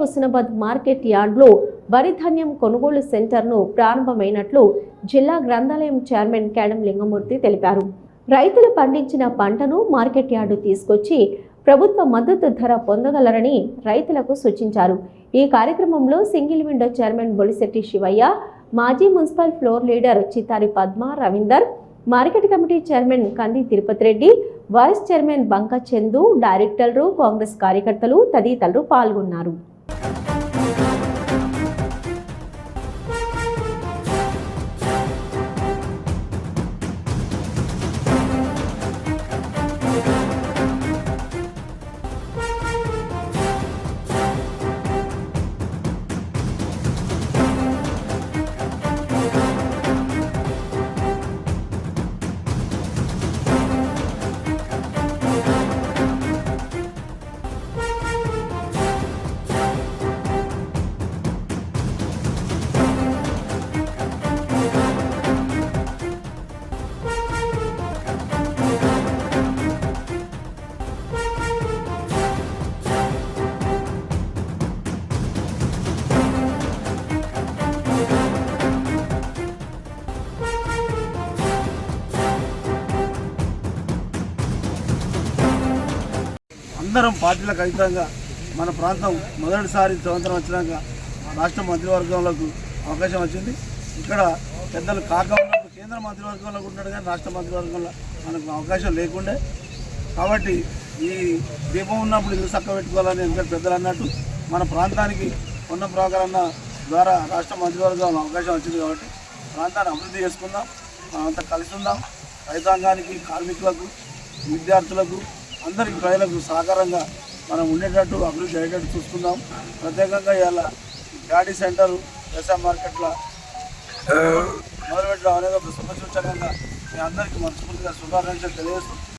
Husnabad market యార్డ్లో వరి ధాన్యం కొనుగోలు సెంటర్ను ప్రారంభమైనట్లు జిల్లా గ్రంథాలయం చైర్మన్ కేడం లింగమూర్తి తెలిపారు. రైతులు పండించిన పంటను మార్కెట్ యార్డు తీసుకొచ్చి ప్రభుత్వ మద్దతు ధర పొందగలరని రైతులకు సూచించారు. ఈ కార్యక్రమంలో single window chairman Bolisetti Shivayya, మాజీ municipal floor leader Chitari Padma Ravinder, market committee chairman Kandi Tirupati Reddy, vice chairman బంక చందు, డైరెక్టర్లు, కాంగ్రెస్ కార్యకర్తలు తదితరులు పాల్గొన్నారు. అందరం పార్టీలకు అతీతంగా మన ప్రాంతం మొదటిసారి స్వతంత్రం వచ్చినాక రాష్ట్ర మంత్రివర్గంలోకి అవకాశం వచ్చింది. ఇక్కడ పెద్దలు కాక ఉన్నప్పుడు కేంద్ర మంత్రివర్గంలో ఉన్నాడు, కానీ రాష్ట్ర మంత్రివర్గంలో మనకు అవకాశం లేకుండే. కాబట్టి ఈ దీపం ఉన్నప్పుడు ఇల్లు చక్క పెట్టుకోవాలని ఎందుకంటే పెద్దలు అన్నట్టు మన ప్రాంతానికి ఉన్న ప్రకారణ ద్వారా రాష్ట్ర మంత్రివర్గంలో అవకాశం వచ్చింది. కాబట్టి ప్రాంతాన్ని అభివృద్ధి చేసుకుందాం, మనమంతా కలిసి ఉందాం. రైతాంగానికి, కార్మికులకు, విద్యార్థులకు, అందరికీ ప్రజలకు సహకారంగా మనం ఉండేటట్టు అభివృద్ధి అయ్యేటట్టు చూసుకుందాం. ప్రత్యేకంగా ఇవాళ గాడి సెంటర్ వ్యవసాయ మార్కెట్లో మొదలుపెట్టడం అనేది ఒక శుభసూచకంగా మీ అందరికీ మనస్ఫూర్తిగా శుభాకాంక్షలు తెలియజేస్తున్నాం.